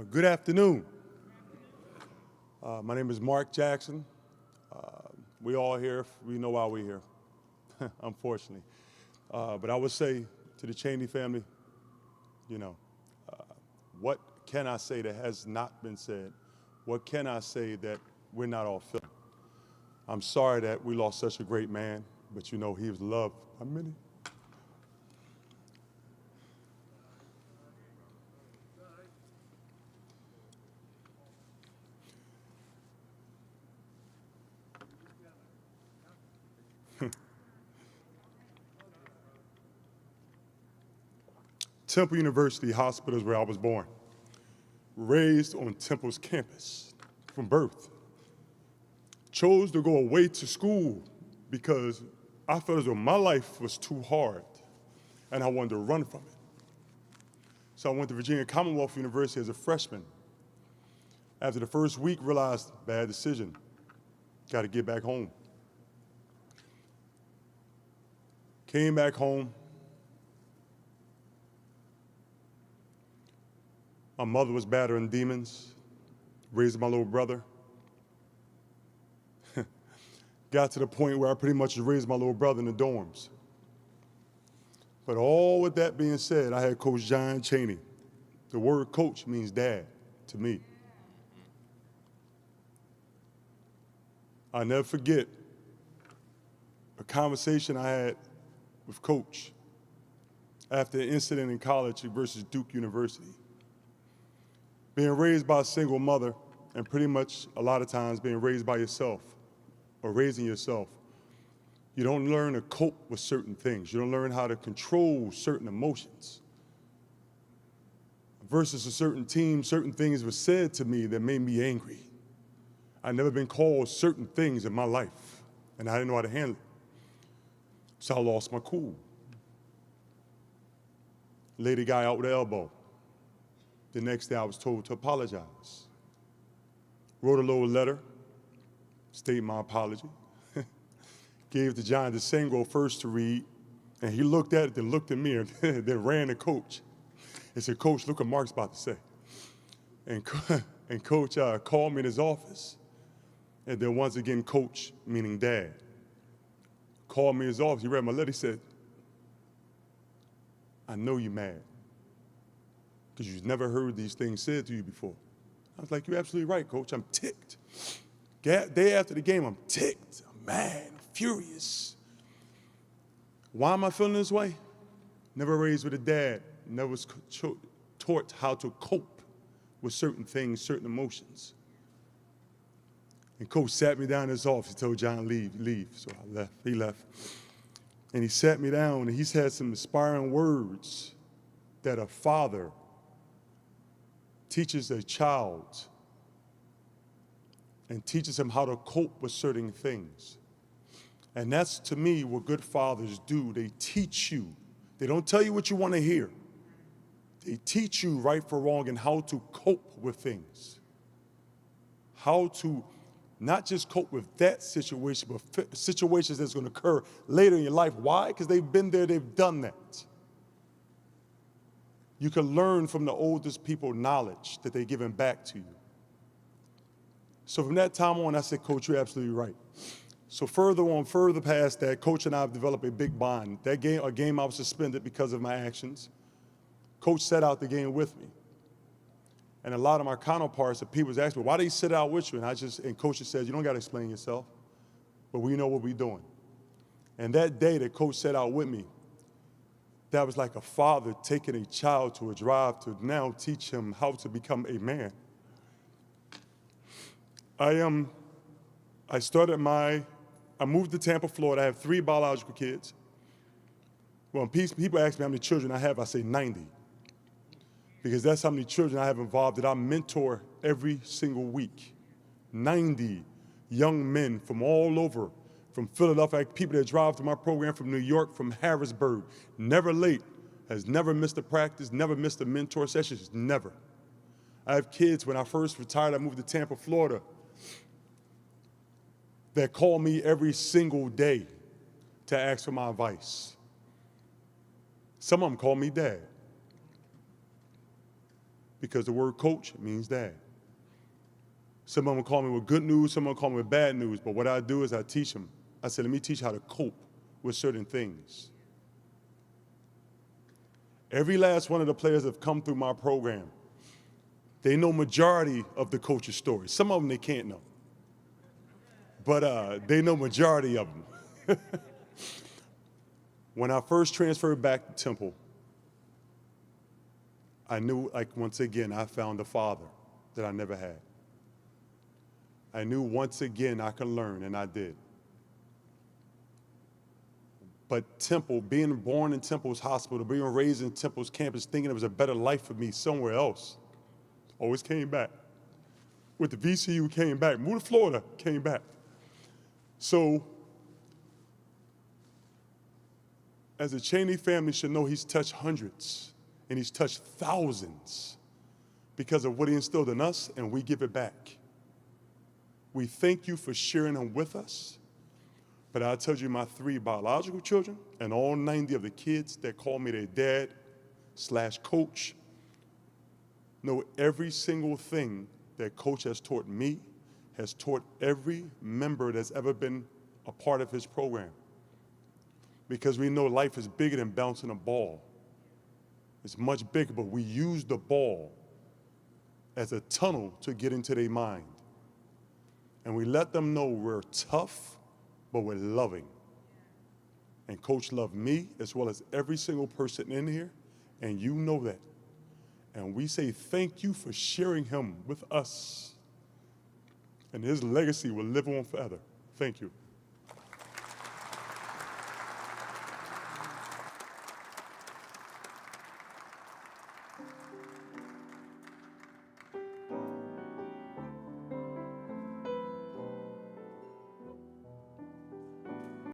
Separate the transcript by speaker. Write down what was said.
Speaker 1: Good afternoon. My name is Mark Jackson. We all here, we know why we're here, unfortunately. But I would say to the Chaney family, you know, what can I say that has not been said? What can I say that we're not all feeling? I'm sorry that we lost such a great man, but you know, he was loved by many. Temple University Hospital is where I was born. Raised on Temple's campus from birth. Chose to go away to school because I felt as though my life was too hard and I wanted to run from it. So I went to Virginia Commonwealth University as a freshman. After the first week, realized bad decision. Got to get back home. Came back home. My mother was battering demons, raised my little brother. Got to the point where I pretty much raised my little brother in the dorms. But all with that being said, I had Coach John Chaney. The word coach means dad to me. I'll never forget a conversation I had with Coach after an incident in college versus Duke University. Being raised by a single mother and pretty much a lot of times being raised by yourself or raising yourself, you don't learn to cope with certain things. You don't learn how to control certain emotions. Versus a certain team, certain things were said to me that made me angry. I'd never been called certain things in my life, and I didn't know how to handle it. So I lost my cool. Laid a guy out with an elbow. The next day I was told to apologize. Wrote a little letter, stating my apology. Gave it to John DeSango first to read, and he looked at it, then looked at me, and then ran to Coach. He said, "Coach, look what Marc's about to say." And Coach called me in his office. And then once again, Coach, meaning dad, called me in his office. He read my letter. He said, "I know you're mad because you've never heard these things said to you before." I was like, "You're absolutely right, Coach. I'm ticked. Day after the game, I'm ticked. I'm mad, I'm furious. Why am I feeling this way? Never raised with a dad. Never was taught how to cope with certain things, certain emotions." And Coach sat me down in his office. He told John, leave. So I left. He left. And he sat me down, and he's had some inspiring words that a father teaches a child and teaches him how to cope with certain things. And that's, to me, what good fathers do. They teach you. They don't tell you what you want to hear. They teach you right from wrong and how to cope with things. How to not just cope with that situation, but situations that's going to occur later in your life. Why? Because they've been there, they've done that. You can learn from the oldest people knowledge that they're giving back to you. So from that time on, I said, "Coach, you're absolutely right." So further past that, Coach and I have developed a big bond. That game, a game I was suspended because of my actions. Coach sat out the game with me. And a lot of my counterparts, the people was asking me, "Why did he sit out with you?" And Coach said, "You don't got to explain yourself, but we know what we're doing." And that day that Coach sat out with me, that was like a father taking a child to a drive to now teach him how to become a man. I moved to Tampa, Florida. I have 3 biological kids. When people ask me how many children I have, I say 90. Because that's how many children I have involved that I mentor every single week. 90 young men from all over, from Philadelphia, people that drive to my program from New York, from Harrisburg, never late, has never missed a practice, never missed a mentor session, never. I have kids, when I first retired, I moved to Tampa, Florida, that call me every single day to ask for my advice. Some of them call me dad. because the word coach means dad. Some of them call me with good news, some of them call me with bad news, but what I do is I teach them. I said, let me teach you how to cope with certain things. Every last one of the players that have come through my program, they know majority of the coach's story. Some of them they can't know, but they know majority of them. When I first transferred back to Temple, I knew, like, once again, I found a father that I never had. I knew once again I could learn, and I did. But Temple, being born in Temple's hospital, being raised in Temple's campus, thinking it was a better life for me somewhere else, always came back. With the VCU, came back. Moved to Florida, came back. So, as the Chaney family should know, he's touched hundreds, and he's touched thousands because of what he instilled in us, and we give it back. We thank you for sharing him with us. But I tell you, my 3 biological children and all 90 of the kids that call me their dad/coach know every single thing that Coach has taught me, has taught every member that's ever been a part of his program. Because we know life is bigger than bouncing a ball. It's much bigger, but we use the ball as a tunnel to get into their mind. And we let them know we're tough, but we're loving. And Coach loved me as well as every single person in here, and you know that. And we say thank you for sharing him with us. And his legacy will live on forever. Thank you.